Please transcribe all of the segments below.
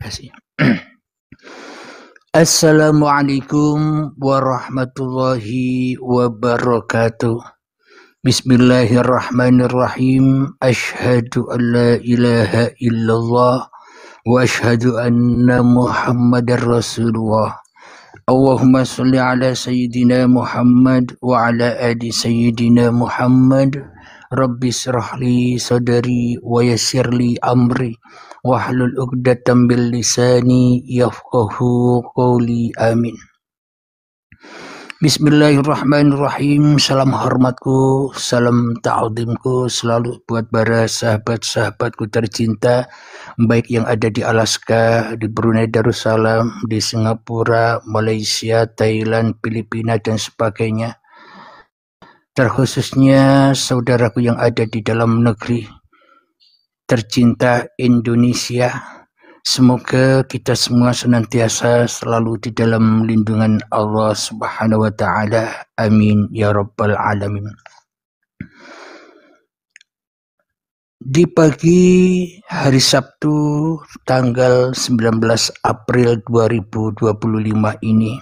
Kasih. Assalamualaikum warahmatullahi wabarakatuh. Bismillahirrahmanirrahim. Asyhadu an la ilaha illallah wa asyhadu anna Muhammadar Rasulullah. Allahumma salli ala sayyidina Muhammad wa ala ali sayyidina Muhammad. Rabbi shrah li sadri wa yassir li amri wahlul 'uqdatam bil lisani yafqahu qawli. Amin. Bismillahirrahmanirrahim. Salam hormatku, salam ta'zimku selalu buat para sahabat-sahabatku tercinta, baik yang ada di Alaska, di Brunei Darussalam, di Singapura, Malaysia, Thailand, Filipina dan sebagainya. Terkhususnya saudaraku yang ada di dalam negeri tercinta Indonesia. Semoga kita semua senantiasa selalu di dalam lindungan Allah Subhanahu wa taala. Amin ya rabbal alamin. Di pagi hari Sabtu tanggal 19 April 2025 ini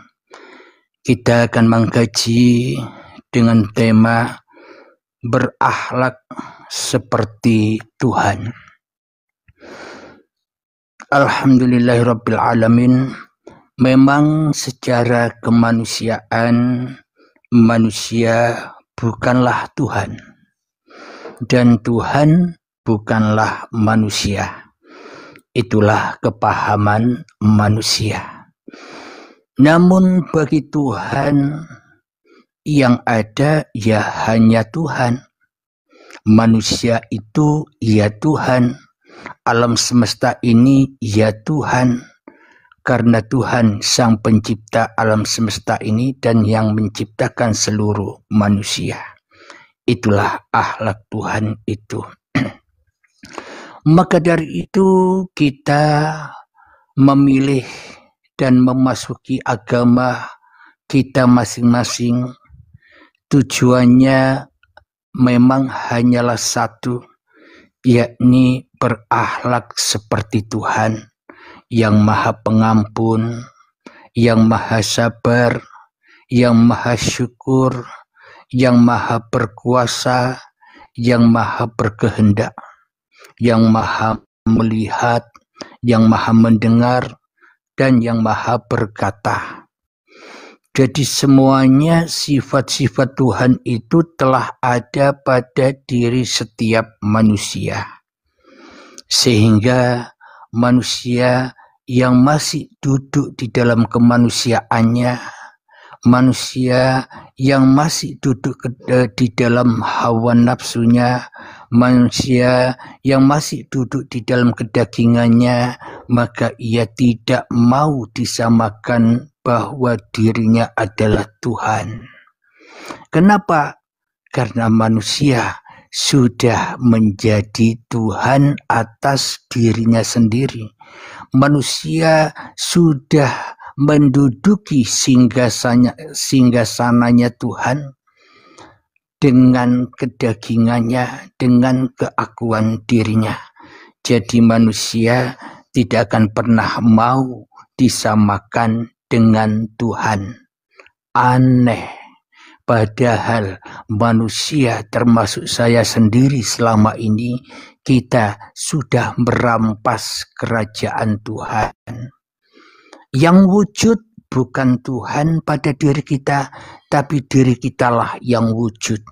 kita akan mengkaji dengan tema berakhlak seperti Tuhan. Alhamdulillahirabbil alamin. Memang secara kemanusiaan manusia bukanlah Tuhan dan Tuhan bukanlah manusia. Itulah kepahaman manusia. Namun bagi Tuhan yang ada ya hanya Tuhan. Manusia itu ya Tuhan. Alam semesta ini ya Tuhan, karena Tuhan sang pencipta alam semesta ini dan yang menciptakan seluruh manusia. Itulah akhlak Tuhan itu. Maka dari itu kita memilih dan memasuki agama kita masing-masing. Tujuannya memang hanyalah satu, yakni berakhlak seperti Tuhan yang Maha Pengampun, yang Maha Sabar, yang Maha Syukur, yang Maha Berkuasa, yang Maha Berkehendak, yang Maha Melihat, yang Maha Mendengar, dan yang Maha Berkata. Jadi semuanya sifat-sifat Tuhan itu telah ada pada diri setiap manusia. Sehingga manusia yang masih duduk di dalam kemanusiaannya, manusia yang masih duduk di dalam hawa nafsunya, manusia yang masih duduk di dalam kedagingannya, maka ia tidak mau disamakan bahwa dirinya adalah Tuhan. Kenapa? Karena manusia sudah menjadi Tuhan atas dirinya sendiri. Manusia sudah menduduki singgasananya Tuhan dengan kedagingannya, dengan keakuan dirinya. Jadi manusia tidak akan pernah mau disamakan dengan Tuhan. Aneh. Padahal manusia termasuk saya sendiri selama ini kita sudah merampas kerajaan Tuhan. Yang wujud bukan Tuhan pada diri kita, tapi diri kitalah yang wujud.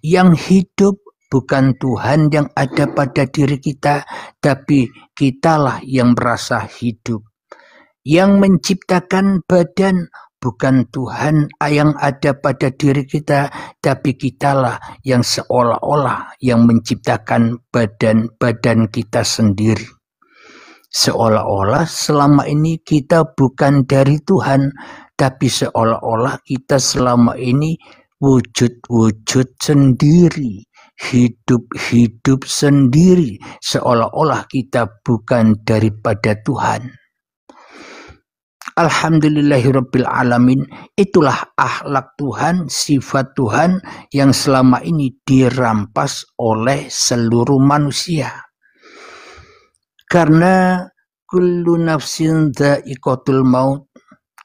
Yang hidup bukan Tuhan yang ada pada diri kita, tapi kitalah yang merasa hidup. Yang menciptakan badan bukan Tuhan yang ada pada diri kita, tapi kitalah yang seolah-olah yang menciptakan badan kita sendiri. Seolah-olah selama ini kita bukan dari Tuhan, tapi seolah-olah kita selama ini wujud-wujud sendiri, hidup-hidup sendiri, seolah-olah kita bukan daripada Tuhan. Alhamdulillahirabbil alamin. Itulah akhlak Tuhan, sifat Tuhan yang selama ini dirampas oleh seluruh manusia. Karena kullu nafsin dha'iqatul maut,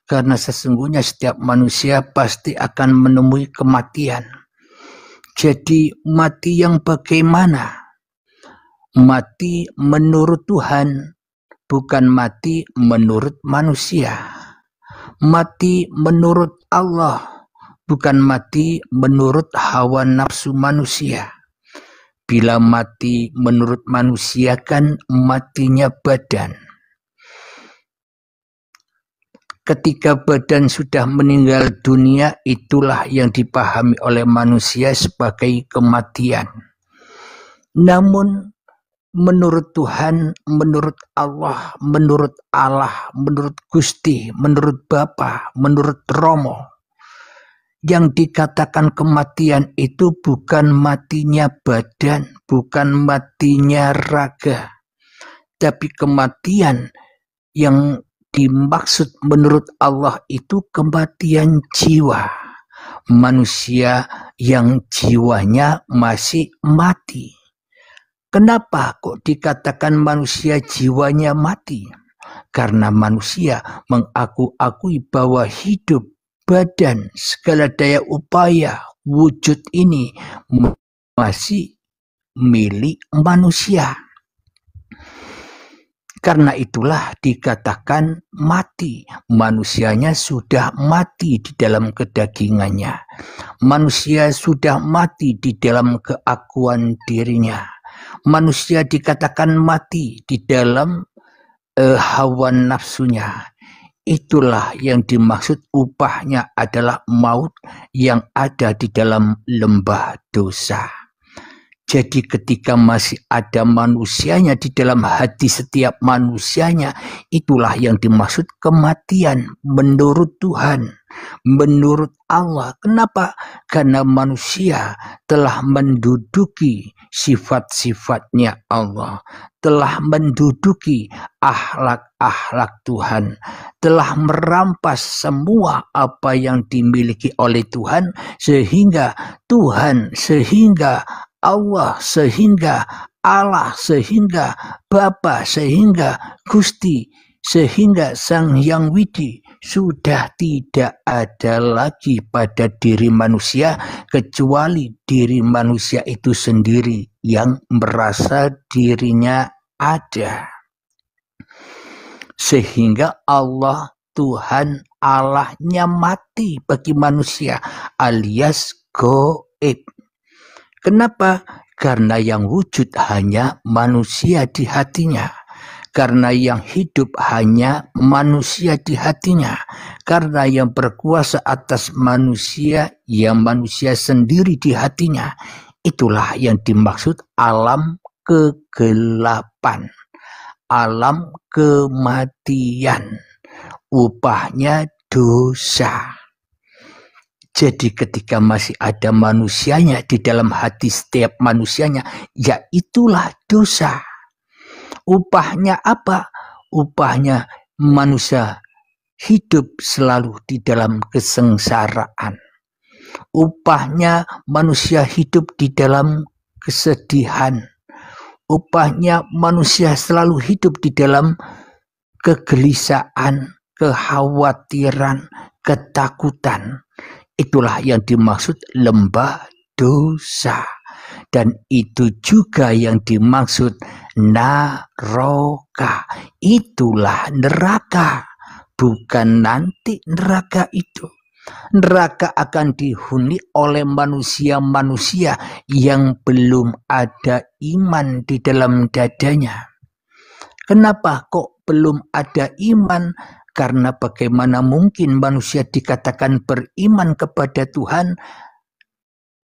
karena sesungguhnya setiap manusia pasti akan menemui kematian. Jadi mati yang bagaimana? Mati menurut Tuhan, bukan mati menurut manusia. Mati menurut Allah, bukan mati menurut hawa nafsu manusia. Bila mati menurut manusia kan matinya badan. Ketika badan sudah meninggal dunia, itulah yang dipahami oleh manusia sebagai kematian. Namun menurut Tuhan, menurut Allah, menurut Gusti, menurut Bapa, menurut Romo, yang dikatakan kematian itu bukan matinya badan, bukan matinya raga, tapi kematian yang dimaksud menurut Allah itu kematian jiwa. Manusia yang jiwanya masih mati. Kenapa kok dikatakan manusia jiwanya mati? Karena manusia mengaku-akui bahwa hidup, badan, segala daya upaya, wujud ini masih milik manusia. Karena itulah dikatakan mati. Manusianya sudah mati di dalam kedagingannya. Manusia sudah mati di dalam keakuan dirinya. Manusia dikatakan mati di dalam hawa nafsunya. Itulah yang dimaksud upahnya adalah maut yang ada di dalam lembah dosa. Jadi ketika masih ada manusianya di dalam hati setiap manusianya, itulah yang dimaksud kematian menurut Tuhan, menurut Allah. Kenapa? Karena manusia telah menduduki sifat-sifatnya Allah, telah menduduki akhlak-akhlak Tuhan, telah merampas semua apa yang dimiliki oleh Tuhan, sehingga Allah, sehingga Allah, sehingga Bapa, sehingga Gusti, sehingga Sang Hyang Widi sudah tidak ada lagi pada diri manusia kecuali diri manusia itu sendiri yang merasa dirinya ada. Sehingga Allah, Tuhan, Allahnya mati bagi manusia alias goib. Kenapa? Karena yang wujud hanya manusia di hatinya. Karena yang hidup hanya manusia di hatinya. Karena yang berkuasa atas manusia, yang manusia sendiri di hatinya. Itulah yang dimaksud alam kegelapan. Alam kematian. Upahnya dosa. Jadi ketika masih ada manusianya di dalam hati setiap manusianya, ya itulah dosa. Upahnya apa? Upahnya manusia hidup selalu di dalam kesengsaraan. Upahnya manusia hidup di dalam kesedihan. Upahnya manusia selalu hidup di dalam kegelisahan, kekhawatiran, ketakutan. Itulah yang dimaksud lembah dosa. Dan itu juga yang dimaksud naroka. Itulah neraka. Bukan nanti neraka itu. Neraka akan dihuni oleh manusia-manusia yang belum ada iman di dalam dadanya. Kenapa kok belum ada iman? Karena bagaimana mungkin manusia dikatakan beriman kepada Tuhan,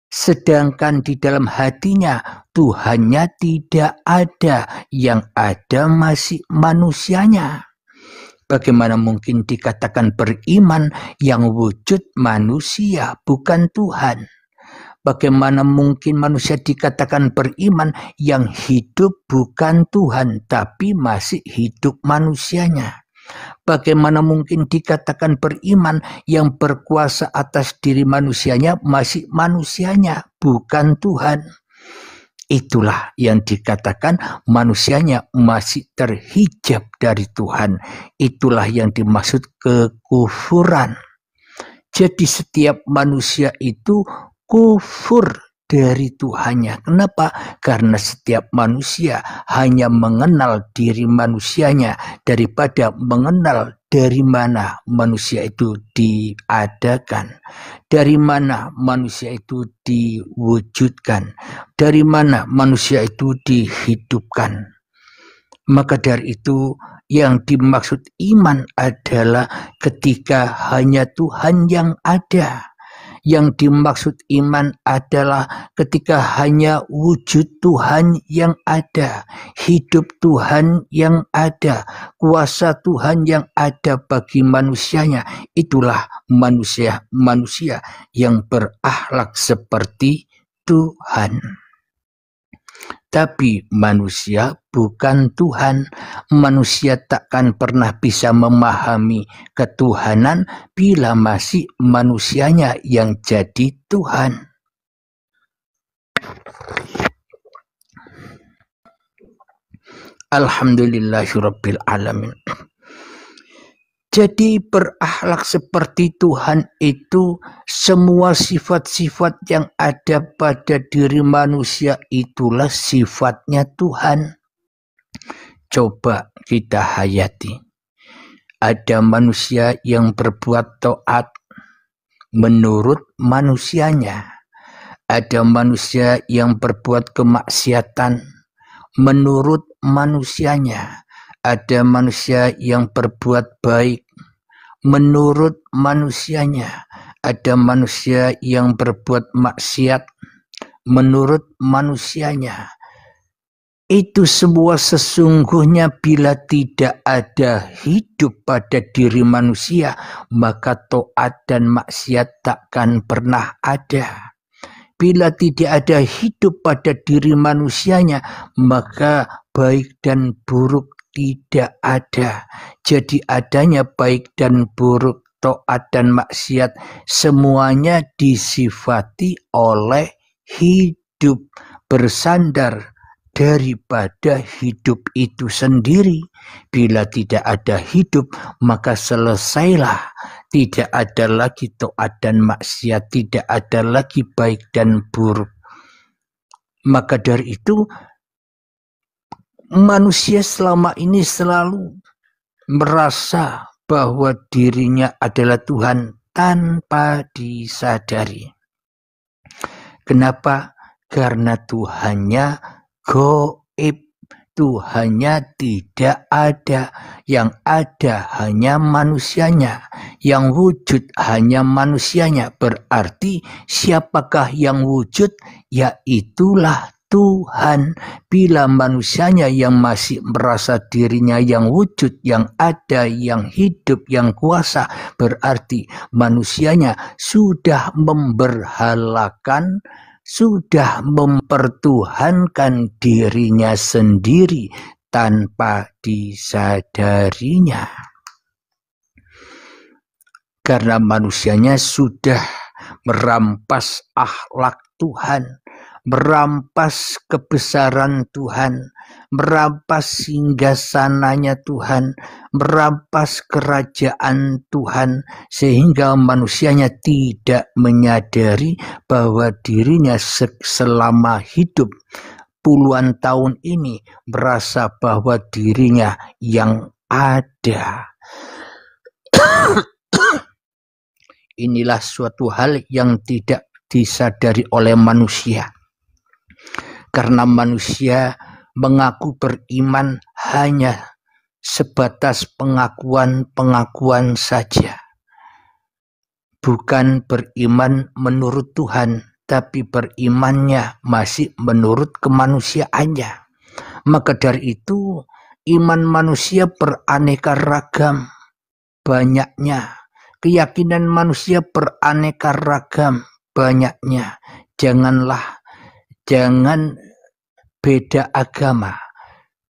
sedangkan di dalam hatinya Tuhannya tidak ada, yang ada masih manusianya. Bagaimana mungkin dikatakan beriman yang wujud manusia, bukan Tuhan? Bagaimana mungkin manusia dikatakan beriman yang hidup bukan Tuhan, tapi masih hidup manusianya? Bagaimana mungkin dikatakan beriman yang berkuasa atas diri manusianya masih manusianya, bukan Tuhan? itulah yang dikatakan manusianya masih terhijab dari Tuhan. Itulah yang dimaksud kekufuran. Jadi setiap manusia itu kufur dari Tuhannya. Kenapa? Karena setiap manusia hanya mengenal diri manusianya daripada mengenal dari mana manusia itu diadakan, dari mana manusia itu diwujudkan, dari mana manusia itu dihidupkan. Maka dari itu yang dimaksud iman adalah ketika hanya Tuhan yang ada. Yang dimaksud iman adalah ketika hanya wujud Tuhan yang ada, hidup Tuhan yang ada, kuasa Tuhan yang ada bagi manusianya. Itulah manusia yang berakhlak seperti Tuhan. Tapi manusia bukan Tuhan. Manusia takkan pernah bisa memahami ketuhanan bila masih manusianya yang jadi Tuhan. Alhamdulillahirabbil alamin. Jadi berakhlak seperti Tuhan itu semua sifat-sifat yang ada pada diri manusia itulah sifatnya Tuhan. Coba kita hayati. Ada manusia yang berbuat taat menurut manusianya. Ada manusia yang berbuat kemaksiatan menurut manusianya. Ada manusia yang berbuat baik menurut manusianya. Ada manusia yang berbuat maksiat menurut manusianya. Itu semua sesungguhnya bila tidak ada hidup pada diri manusia, maka taat dan maksiat takkan pernah ada. Bila tidak ada hidup pada diri manusianya, maka baik dan buruk tidak ada. Jadi adanya baik dan buruk, taat dan maksiat, semuanya disifati oleh hidup, bersandar daripada hidup itu sendiri. Bila tidak ada hidup, maka selesailah. Tidak ada lagi taat dan maksiat, tidak ada lagi baik dan buruk. Maka dari itu, manusia selama ini selalu merasa bahwa dirinya adalah Tuhan tanpa disadari. Kenapa? Karena Tuhannya gaib, Tuhannya tidak ada. Yang ada hanya manusianya, yang wujud hanya manusianya. Berarti siapakah yang wujud? Yaitulah Tuhan. Bila manusianya yang masih merasa dirinya yang wujud, yang ada, yang hidup, yang kuasa, berarti manusianya sudah memberhalakan, sudah mempertuhankan dirinya sendiri tanpa disadarinya. Karena manusianya sudah merampas akhlak Tuhan, merampas kebesaran Tuhan, merampas singgasananya Tuhan, merampas kerajaan Tuhan, sehingga manusianya tidak menyadari bahwa dirinya selama hidup puluhan tahun ini merasa bahwa dirinya yang ada. Inilah suatu hal yang tidak disadari oleh manusia. Karena manusia mengaku beriman hanya sebatas pengakuan-pengakuan saja. Bukan beriman menurut Tuhan, tapi berimannya masih menurut kemanusiaannya. Maka dari itu, iman manusia beraneka ragam, banyaknya. Keyakinan manusia beraneka ragam, banyaknya. Jangan beda agama.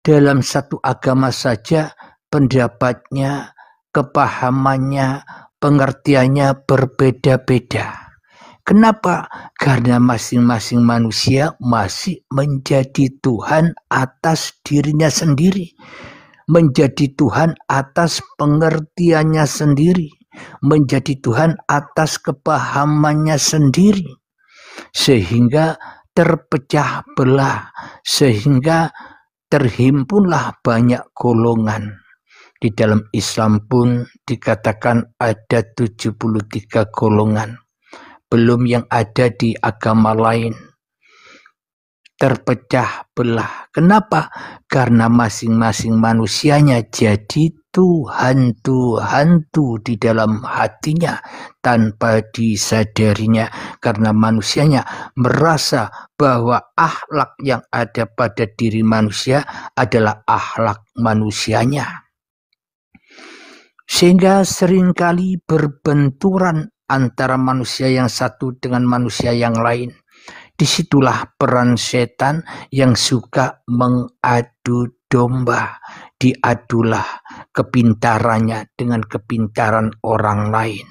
Dalam satu agama saja pendapatnya, kepahamannya, pengertiannya berbeda-beda. Kenapa? Karena masing-masing manusia masih menjadi Tuhan atas dirinya sendiri, menjadi Tuhan atas pengertiannya sendiri, menjadi Tuhan atas kepahamannya sendiri, sehingga terpecah belah, sehingga terhimpunlah banyak golongan. Di dalam Islam pun dikatakan ada 73 golongan. Belum yang ada di agama lain. Terpecah belah. Kenapa? Karena masing-masing manusianya jadi Tuhan-Tuhantu di dalam hatinya tanpa disadarinya. Karena manusianya merasa bahwa akhlak yang ada pada diri manusia adalah akhlak manusianya. Sehingga seringkali berbenturan antara manusia yang satu dengan manusia yang lain. Disitulah peran setan yang suka mengadu domba. Diadulah kepintarannya dengan kepintaran orang lain.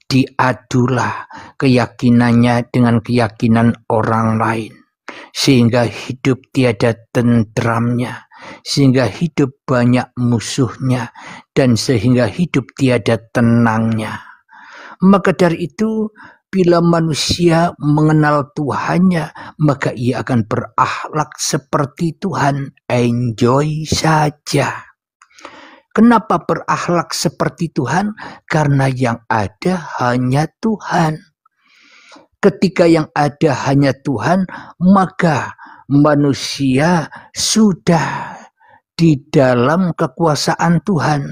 Diadulah keyakinannya dengan keyakinan orang lain. Sehingga hidup tiada tentramnya. Sehingga hidup banyak musuhnya. Dan sehingga hidup tiada tenangnya. Maka dari itu, bila manusia mengenal Tuhannya, maka ia akan berakhlak seperti Tuhan. Enjoy saja. Kenapa berakhlak seperti Tuhan? Karena yang ada hanya Tuhan. Ketika yang ada hanya Tuhan, maka manusia sudah di dalam kekuasaan Tuhan.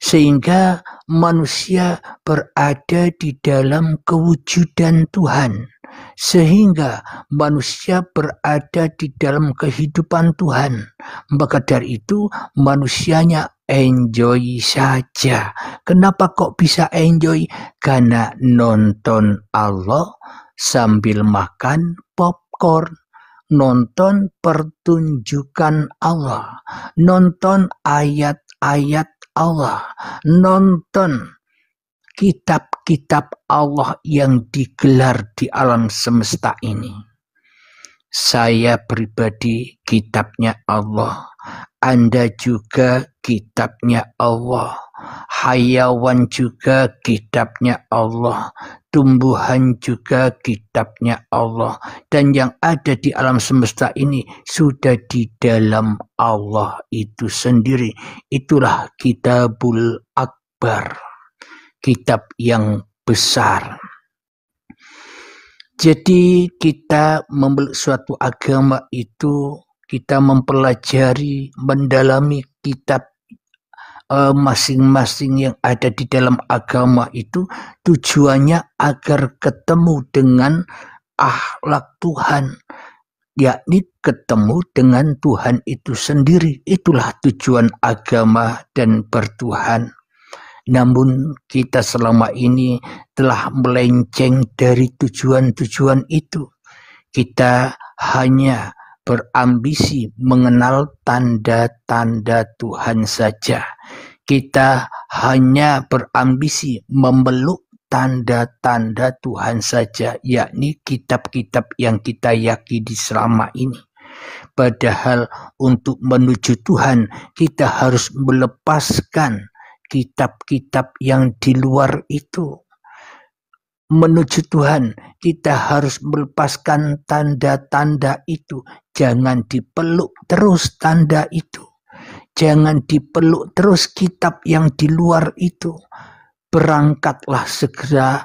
Sehingga manusia berada di dalam kewujudan Tuhan. Sehingga manusia berada di dalam kehidupan Tuhan. Maka dari itu manusianya enjoy saja. Kenapa kok bisa enjoy? Karena nonton Allah sambil makan popcorn. Nonton pertunjukan Allah. Nonton ayat-ayat Allah, nonton kitab-kitab Allah yang digelar di alam semesta ini. Saya pribadi kitabnya Allah, Anda juga kitabnya Allah, hayawan juga kitabnya Allah, tumbuhan juga kitabnya Allah, dan yang ada di alam semesta ini sudah di dalam Allah itu sendiri. Itulah Kitabul Akbar, kitab yang besar. Jadi kita memeluk suatu agama itu, kita mempelajari, mendalami kitab masing-masing yang ada di dalam agama itu, tujuannya agar ketemu dengan akhlak Tuhan, yakni ketemu dengan Tuhan itu sendiri. Itulah tujuan agama dan bertuhan. Namun kita selama ini telah melenceng dari tujuan-tujuan itu. Kita hanya berambisi mengenal tanda-tanda Tuhan saja. Kita hanya berambisi memeluk tanda-tanda Tuhan saja, yakni kitab-kitab yang kita yakini selama ini. Padahal untuk menuju Tuhan kita harus melepaskan kitab-kitab yang di luar itu. Menuju Tuhan kita harus melepaskan tanda-tanda itu. Jangan dipeluk terus tanda itu. Jangan dipeluk terus kitab yang di luar itu. Berangkatlah segera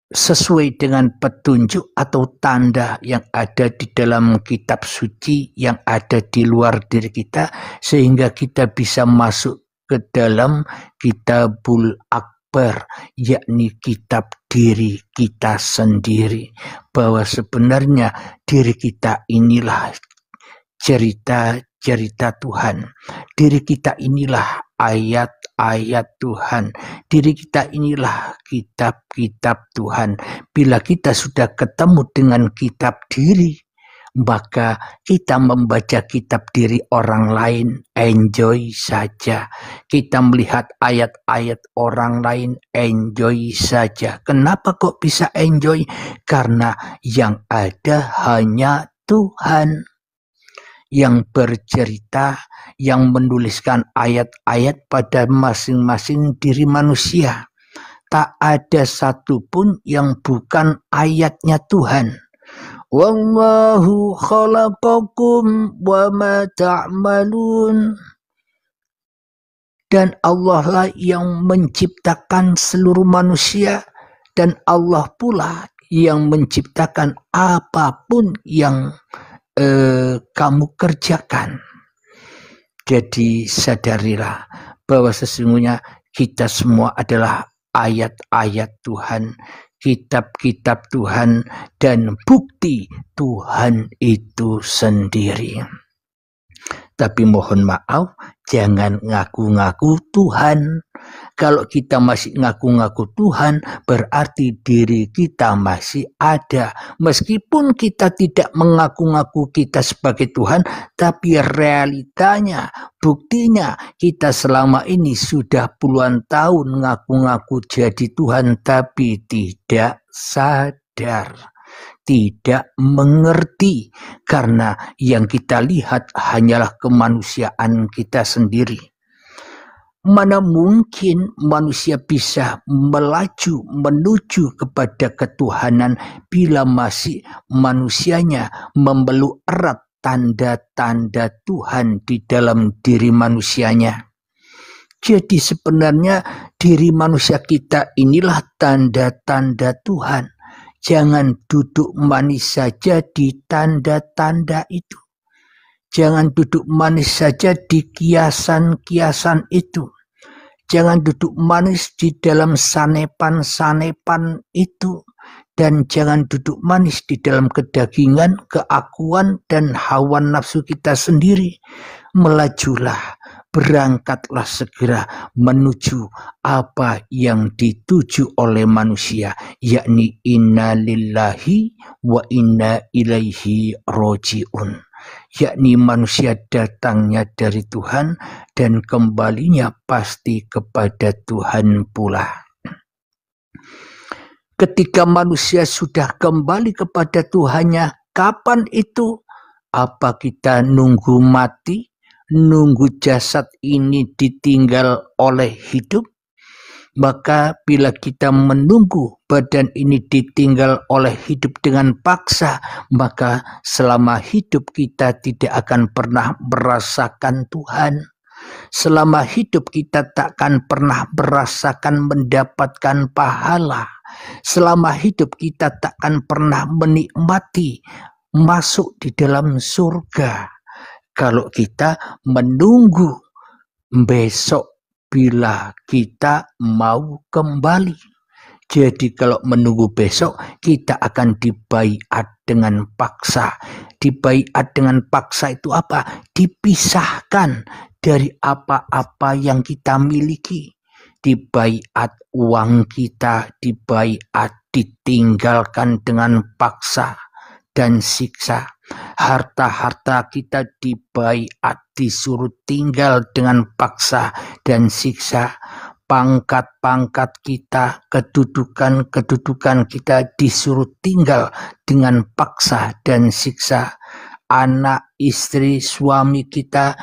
sesuai dengan petunjuk atau tanda yang ada di dalam kitab suci yang ada di luar diri kita, sehingga kita bisa masuk ke dalam Kitabul Akbar, yakni kitab diri kita sendiri, bahwa sebenarnya diri kita inilah cerita-cerita Tuhan, diri kita inilah ayat-ayat Tuhan, diri kita inilah kitab-kitab Tuhan. Bila kita sudah ketemu dengan kitab diri, maka kita membaca kitab diri orang lain, enjoy saja. Kita melihat ayat-ayat orang lain, enjoy saja. Kenapa kok bisa enjoy? Karena yang ada hanya Tuhan yang bercerita, yang menuliskan ayat-ayat pada masing-masing diri manusia. Tak ada satupun yang bukan ayatnya Tuhan. Wallahu khalaqakum wa ma ta'malun. Dan Allah lah yang menciptakan seluruh manusia, dan Allah pula yang menciptakan apapun yang kamu kerjakan. Jadi sadarilah bahwa sesungguhnya kita semua adalah ayat-ayat Tuhan, kitab-kitab Tuhan, dan bukti Tuhan itu sendiri. Tapi mohon maaf, jangan ngaku-ngaku Tuhan. Kalau kita masih ngaku-ngaku Tuhan, berarti diri kita masih ada. Meskipun kita tidak mengaku-ngaku kita sebagai Tuhan, tapi realitanya, buktinya, kita selama ini sudah puluhan tahun ngaku-ngaku jadi Tuhan, tapi tidak sadar. Tidak mengerti, karena yang kita lihat hanyalah kemanusiaan kita sendiri. Mana mungkin manusia bisa melaju menuju kepada ketuhanan bila masih manusianya memeluk erat tanda-tanda Tuhan di dalam diri manusianya. Jadi sebenarnya diri manusia kita inilah tanda-tanda Tuhan. Jangan duduk manis saja di tanda-tanda itu. Jangan duduk manis saja di kiasan-kiasan itu. Jangan duduk manis di dalam sanepan-sanepan itu. Dan jangan duduk manis di dalam kedagingan, keakuan, dan hawa nafsu kita sendiri. Melajulah, berangkatlah segera menuju apa yang dituju oleh manusia, yakni inna lillahi wa inna ilaihi roji'un. Yakni manusia datangnya dari Tuhan dan kembalinya pasti kepada Tuhan pula. Ketika manusia sudah kembali kepada Tuhannya, kapan itu? Apa kita nunggu mati? Nunggu jasad ini ditinggal oleh hidup? Maka bila kita menunggu badan ini ditinggal oleh hidup dengan paksa, maka selama hidup kita tidak akan pernah merasakan Tuhan. Selama hidup kita takkan pernah merasakan mendapatkan pahala. Selama hidup kita takkan pernah menikmati masuk di dalam surga. Kalau kita menunggu besok bila kita mau kembali. Jadi kalau menunggu besok, kita akan dibaiat dengan paksa. Dibaiat dengan paksa itu apa? Dipisahkan dari apa-apa yang kita miliki. Dibaiat uang kita, dibaiat ditinggalkan dengan paksa dan siksa. Harta-harta kita dibaiat, disuruh tinggal dengan paksa dan siksa. Pangkat-pangkat kita, kedudukan-kedudukan kita disuruh tinggal dengan paksa dan siksa. Anak, istri, suami kita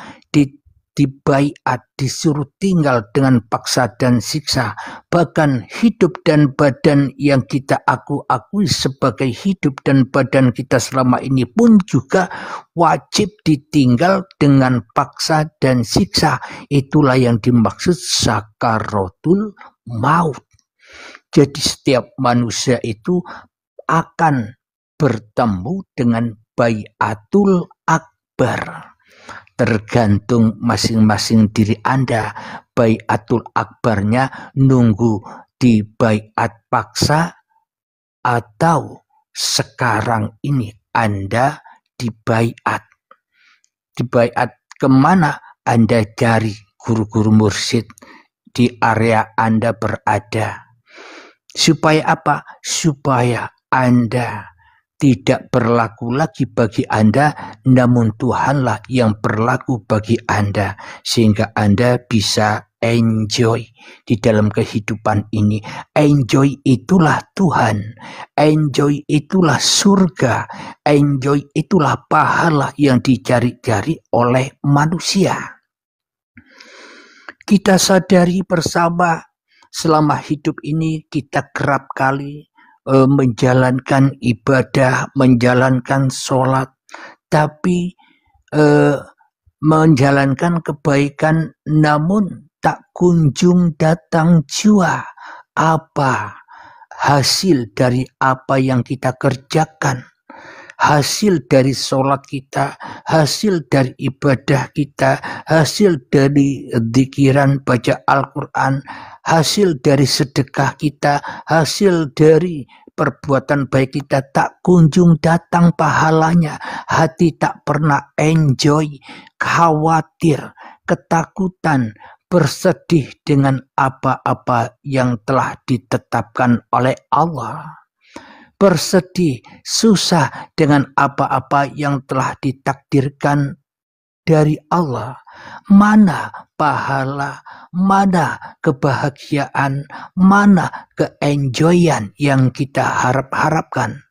dibaiat, disuruh tinggal dengan paksa dan siksa. Bahkan hidup dan badan yang kita akui sebagai hidup dan badan kita selama ini pun juga wajib ditinggal dengan paksa dan siksa. Itulah yang dimaksud sakaratul maut. Jadi setiap manusia itu akan bertemu dengan baiatul akbar. Tergantung masing-masing diri Anda, baiatul akbarnya nunggu di baiat paksa atau sekarang ini Anda dibaiat. Dibaiat kemana? Anda cari guru-guru mursyid di area Anda berada. Supaya apa? Supaya Anda tidak berlaku lagi bagi Anda, namun Tuhanlah yang berlaku bagi Anda, sehingga Anda bisa enjoy di dalam kehidupan ini. Enjoy itulah Tuhan, enjoy itulah surga, enjoy itulah pahala yang dicari-cari oleh manusia. Kita sadari bersama selama hidup ini kita kerap kali menjalankan ibadah, menjalankan sholat, tapi menjalankan kebaikan namun tak kunjung datang jua. Apa hasil dari apa yang kita kerjakan? Hasil dari sholat kita, hasil dari ibadah kita, hasil dari dzikiran baca Al-Quran, hasil dari sedekah kita, hasil dari perbuatan baik kita, tak kunjung datang pahalanya. Hati tak pernah enjoy, khawatir, ketakutan, bersedih dengan apa-apa yang telah ditetapkan oleh Allah. Bersedih, susah dengan apa-apa yang telah ditakdirkan dari Allah. Mana pahala, mana kebahagiaan, mana keenjoyan yang kita harapkan.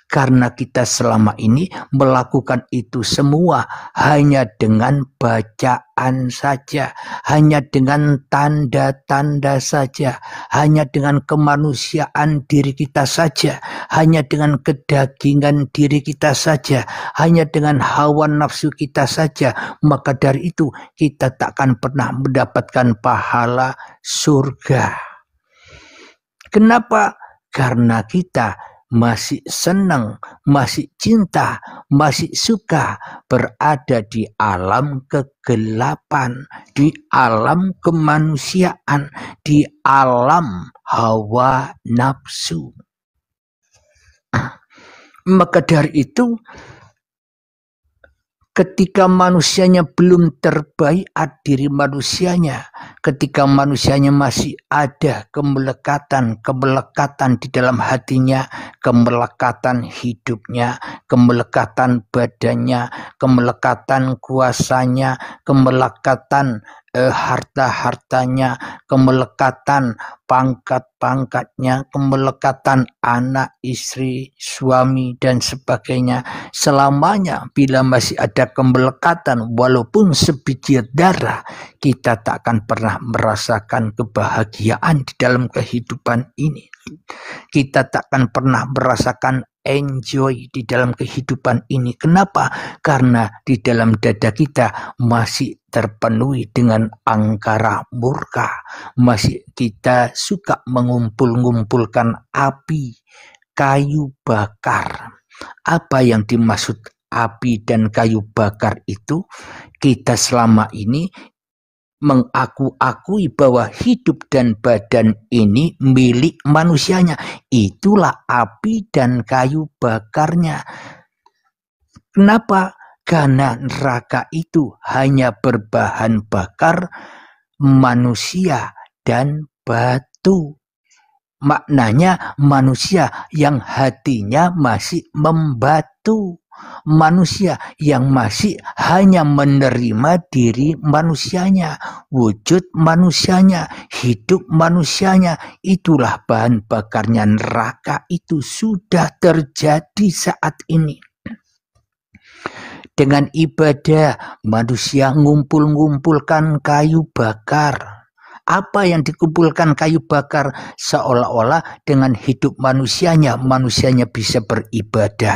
Karena kita selama ini melakukan itu semua hanya dengan bacaan saja, hanya dengan tanda-tanda saja, hanya dengan kemanusiaan diri kita saja, hanya dengan kedagingan diri kita saja, hanya dengan hawa nafsu kita saja. Maka dari itu kita takkan pernah mendapatkan pahala surga. Kenapa? Karena kita masih senang, masih cinta, masih suka berada di alam kegelapan, di alam kemanusiaan, di alam hawa nafsu. Maka dari itu, ketika manusianya belum terbaiat diri manusianya, ketika manusianya masih ada kemelekatan di dalam hatinya, kemelekatan hidupnya, kemelekatan badannya, kemelekatan kuasanya, kemelekatan harta-hartanya, kemelekatan pangkat-pangkatnya, kemelekatan anak, istri, suami, dan sebagainya. Selamanya bila masih ada kemelekatan, walaupun sebiji darah, kita tak akan pernah merasakan kebahagiaan di dalam kehidupan ini. Kita tak akan pernah merasakan enjoy di dalam kehidupan ini. Kenapa? Karena di dalam dada kita masih terpenuhi dengan angkara murka. Masih kita suka mengumpul-ngumpulkan api, kayu bakar. Apa yang dimaksud api dan kayu bakar itu? Kita selama ini mengaku-akui bahwa hidup dan badan ini milik manusianya. Itulah api dan kayu bakarnya. Kenapa? Karena neraka itu hanya berbahan bakar manusia dan batu. Maknanya manusia yang hatinya masih membatu. Manusia yang masih hanya menerima diri manusianya, wujud manusianya, hidup manusianya. Itulah bahan bakarnya neraka. Itu sudah terjadi saat ini. Dengan ibadah, manusia ngumpul-ngumpulkan kayu bakar. Apa yang dikumpulkan kayu bakar? Seolah-olah dengan hidup manusianya bisa beribadah.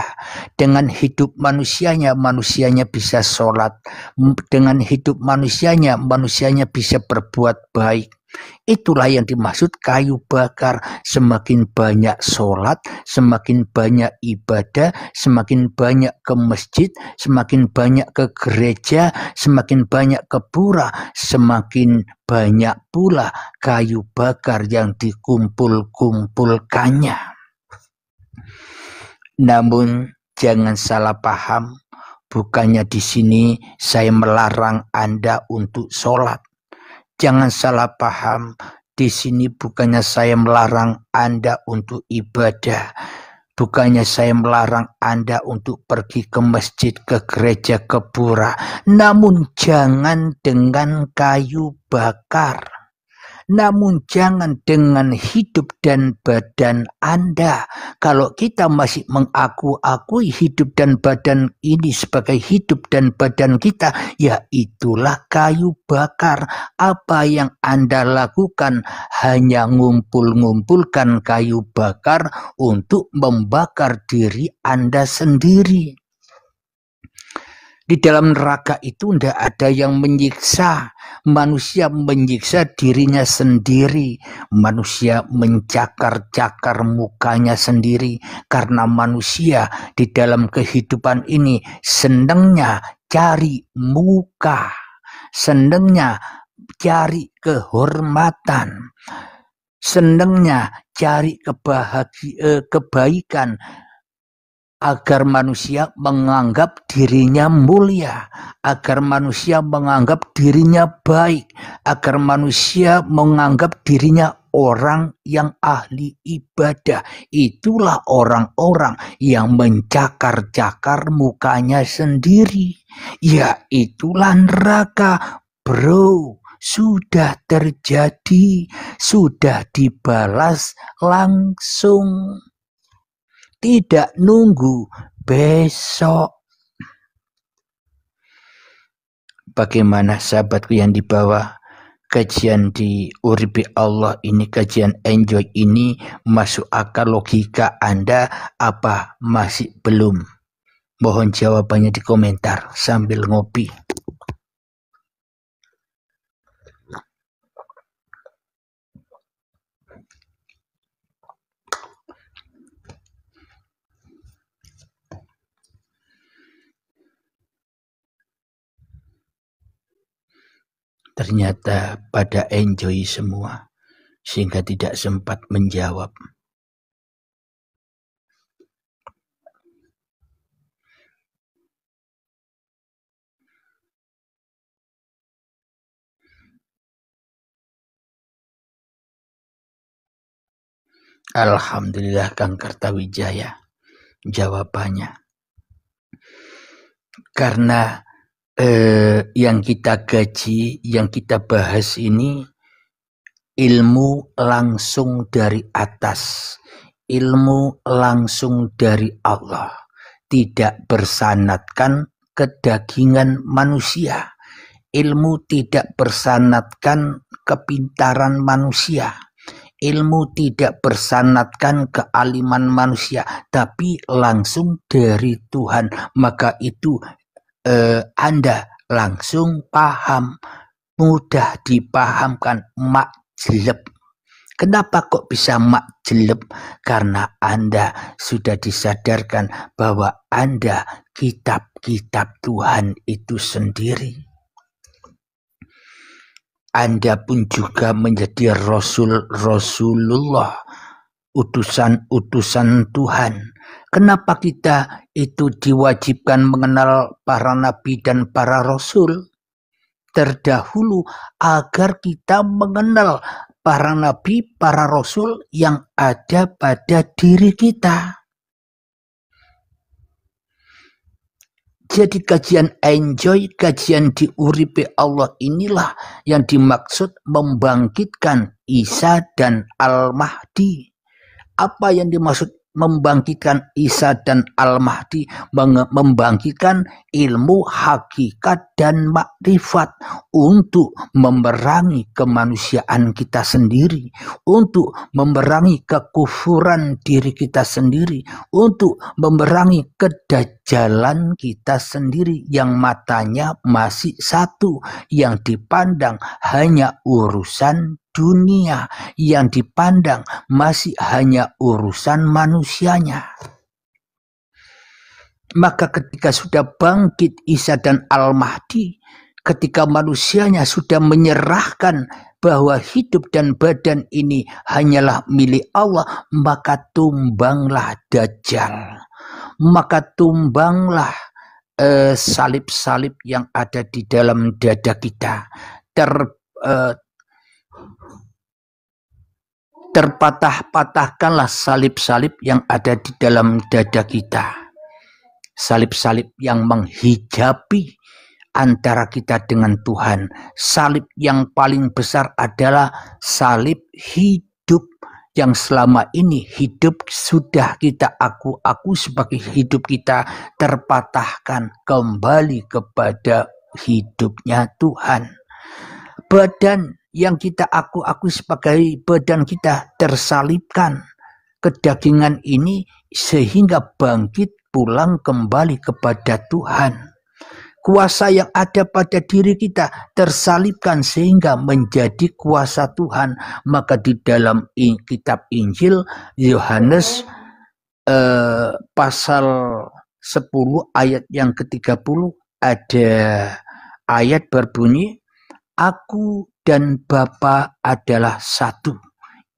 Dengan hidup manusianya bisa sholat. Dengan hidup manusianya bisa berbuat baik. Itulah yang dimaksud kayu bakar. Semakin banyak sholat, semakin banyak ibadah, semakin banyak ke masjid, semakin banyak ke gereja, semakin banyak ke pura, semakin banyak pula kayu bakar yang dikumpul-kumpulkannya. Namun jangan salah paham, bukannya di sini saya melarang Anda untuk sholat. Jangan salah paham, di sini bukannya saya melarang Anda untuk ibadah. Bukannya saya melarang Anda untuk pergi ke masjid, ke gereja, ke pura. Namun jangan dengan kayu bakar. Namun jangan dengan hidup dan badan Anda. Kalau kita masih mengaku-akui hidup dan badan ini sebagai hidup dan badan kita, ya itulah kayu bakar. Apa yang Anda lakukan hanya ngumpul-ngumpulkan kayu bakar untuk membakar diri Anda sendiri. Di dalam neraka itu tidak ada yang menyiksa. Manusia menyiksa dirinya sendiri. Manusia mencakar-cakar mukanya sendiri. Karena manusia di dalam kehidupan ini senangnya cari muka. Senangnya cari kehormatan. Senangnya cari kebaikan. Agar manusia menganggap dirinya mulia, agar manusia menganggap dirinya baik, agar manusia menganggap dirinya orang yang ahli ibadah. Itulah orang-orang yang mencakar-cakar mukanya sendiri. Ya, itulah neraka, bro. Sudah terjadi, sudah dibalas langsung. Tidak nunggu besok. Bagaimana sahabatku yang di bawah, kajian di Uripi Allah ini, kajian enjoy ini masuk akal logika Anda apa masih belum? Mohon jawabannya di komentar sambil ngopi. Ternyata pada enjoy semua, sehingga tidak sempat menjawab. Alhamdulillah Kang Kartawijaya, jawabannya. Karena yang kita gaji, yang kita bahas ini ilmu langsung dari atas, ilmu langsung dari Allah, tidak bersanadkan kedagingan manusia, ilmu tidak bersanadkan kepintaran manusia, ilmu tidak bersanadkan kealiman manusia, tapi langsung dari Tuhan. Maka itu Anda langsung paham, mudah dipahamkan, makjeleb. Kenapa kok bisa makjeleb? Karena Anda sudah disadarkan bahwa Anda kitab-kitab Tuhan itu sendiri. Anda pun juga menjadi Rasulullah, utusan-utusan Tuhan. Kenapa kita itu diwajibkan mengenal para nabi dan para rasul terdahulu? Agar kita mengenal para nabi, para rasul yang ada pada diri kita. Jadi kajian enjoy, kajian di Uripi Allah inilah yang dimaksud membangkitkan Isa dan Al-Mahdi. Apa yang dimaksud membangkitkan Isa dan Al-Mahdi? Membangkitkan ilmu hakikat dan makrifat untuk memerangi kemanusiaan kita sendiri, untuk memerangi kekufuran diri kita sendiri, untuk memerangi kedajalan kita sendiri yang matanya masih satu, yang dipandang hanya urusan dunia, yang dipandang masih hanya urusan manusianya. Maka ketika sudah bangkit Isa dan Al-Mahdi, ketika manusianya sudah menyerahkan bahwa hidup dan badan ini hanyalah milik Allah, maka tumbanglah Dajjal, maka tumbanglah salib-salib yang ada di dalam dada kita. Terpatah-patahkanlah salib-salib yang ada di dalam dada kita. Salib-salib yang menghijabi antara kita dengan Tuhan. Salib yang paling besar adalah salib hidup yang selama ini hidup sudah kita aku sebagai hidup kita terpatahkan kembali kepada hidupnya Tuhan. Badan yang kita aku sebagai badan kita tersalibkan kedagingan ini sehingga bangkit pulang kembali kepada Tuhan. Kuasa yang ada pada diri kita tersalibkan sehingga menjadi kuasa Tuhan. Maka di dalam kitab Injil Yohanes pasal 10 ayat yang ke-30 ada ayat berbunyi, Aku dan Bapa adalah satu.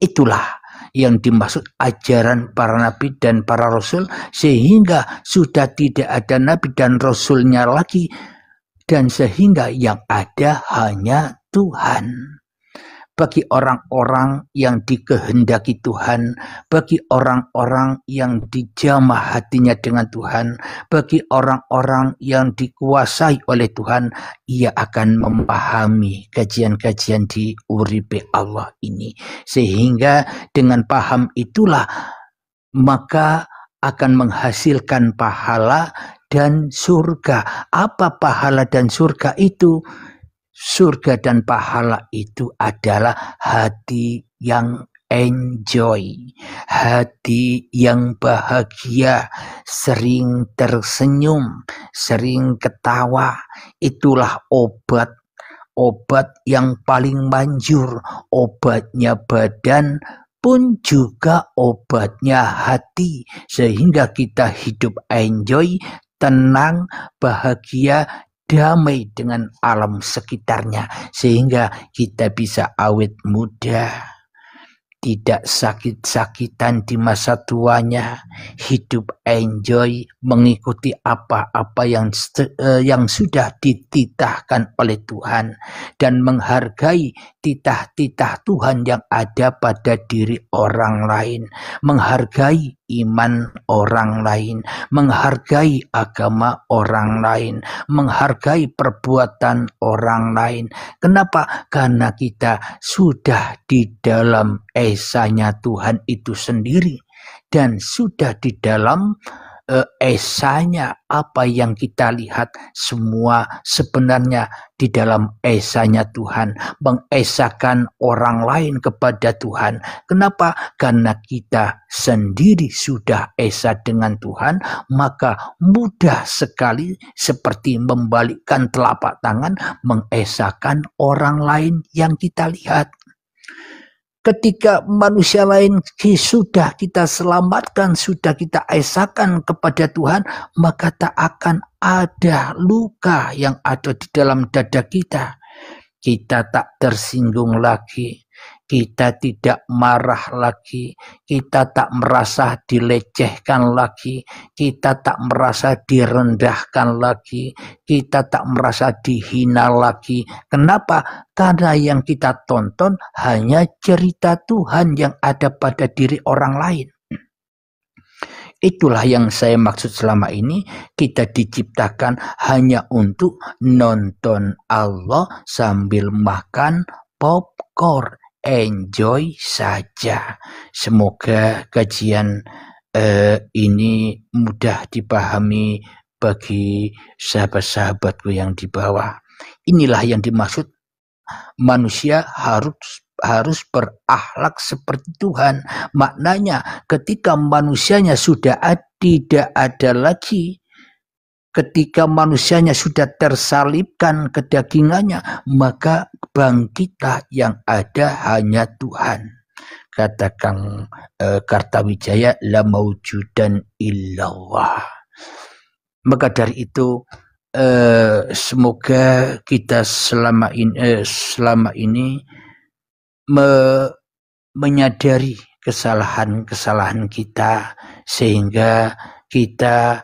Itulah yang dimaksud ajaran para nabi dan para rasul, sehingga sudah tidak ada nabi dan rasulnya lagi, dan sehingga yang ada hanya Tuhan. Bagi orang-orang yang dikehendaki Tuhan, bagi orang-orang yang dijamah hatinya dengan Tuhan, bagi orang-orang yang dikuasai oleh Tuhan, ia akan memahami kajian-kajian di uripe Allah ini. Sehingga dengan paham itulah maka akan menghasilkan pahala dan surga. Apa pahala dan surga itu? Surga dan pahala itu adalah hati yang enjoy, hati yang bahagia, sering tersenyum, sering ketawa. Itulah obat yang paling manjur. Obatnya badan pun juga obatnya hati, sehingga kita hidup enjoy, tenang, bahagia, damai dengan alam sekitarnya, sehingga kita bisa awet muda, tidak sakit-sakitan di masa tuanya, hidup enjoy, mengikuti apa-apa yang sudah dititahkan oleh Tuhan, dan menghargai titah-titah Tuhan yang ada pada diri orang lain, menghargai iman orang lain, menghargai agama orang lain, menghargai perbuatan orang lain. Kenapa? Karena kita sudah di dalam esanya Tuhan itu sendiri, dan sudah di dalam esanya apa yang kita lihat semua sebenarnya di dalam esanya Tuhan, mengesakan orang lain kepada Tuhan. Kenapa? Karena kita sendiri sudah esa dengan Tuhan, maka mudah sekali seperti membalikkan telapak tangan mengesakan orang lain yang kita lihat. Ketika manusia lain sudah kita selamatkan, sudah kita esakan kepada Tuhan, maka tak akan ada luka yang ada di dalam dada kita. Kita tak tersinggung lagi, kita tidak marah lagi, kita tak merasa dilecehkan lagi, kita tak merasa direndahkan lagi, kita tak merasa dihina lagi. Kenapa? Karena yang kita tonton hanya cerita Tuhan yang ada pada diri orang lain. Itulah yang saya maksud selama ini, kita diciptakan hanya untuk nonton Allah sambil makan popcorn. Enjoy saja. Semoga kajian ini mudah dipahami bagi sahabat-sahabatku yang di bawah. Inilah yang dimaksud manusia harus berakhlak seperti Tuhan. Maknanya ketika manusianya sudah tidak ada lagi, ketika manusianya sudah tersalibkan kedagingannya, maka bangkitlah yang ada hanya Tuhan. Kata Kang Kartawijaya, la maujudan illallah. Maka dari itu semoga kita selama ini menyadari kesalahan-kesalahan kita, sehingga kita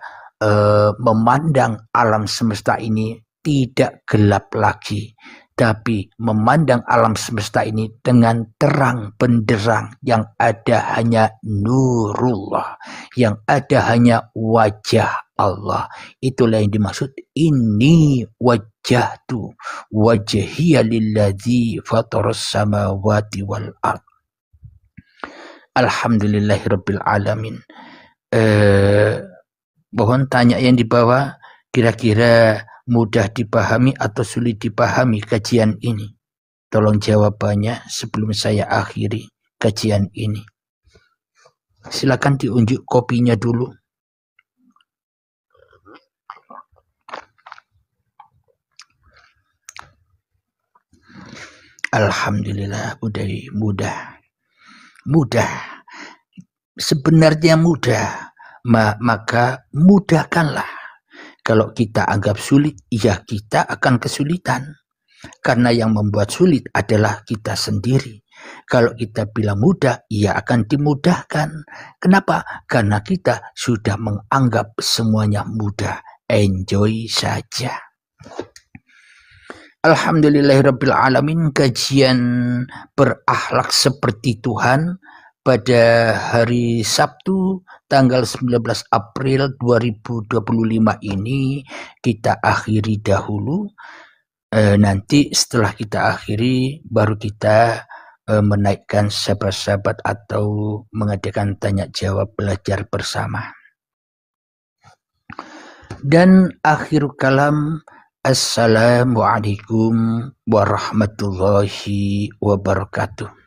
memandang alam semesta ini tidak gelap lagi, tapi memandang alam semesta ini dengan terang benderang, yang ada hanya nurullah, yang ada hanya wajah Allah. Itulah yang dimaksud inni wajjahtu wajhiya lilladzi fataras samawati wal ard. Alhamdulillahirabbil alamin. Mohon tanya yang di bawah, kira-kira mudah dipahami atau sulit dipahami kajian ini? Tolong jawabannya sebelum saya akhiri kajian ini. Silakan diunjuk kopinya dulu. Alhamdulillah, mudah. Sebenarnya mudah, maka mudahkanlah. Kalau kita anggap sulit, ya kita akan kesulitan. Karena yang membuat sulit adalah kita sendiri. Kalau kita bilang mudah, ya akan dimudahkan. Kenapa? Karena kita sudah menganggap semuanya mudah. Enjoy saja. Alhamdulillahirabbil alamin. Kajian berakhlak seperti Tuhan pada hari Sabtu tanggal 19 April 2025 ini kita akhiri dahulu. Nanti setelah kita akhiri baru kita menaikkan sahabat-sahabat atau mengadakan tanya jawab belajar bersama. Dan akhir kalam, assalamualaikum warahmatullahi wabarakatuh.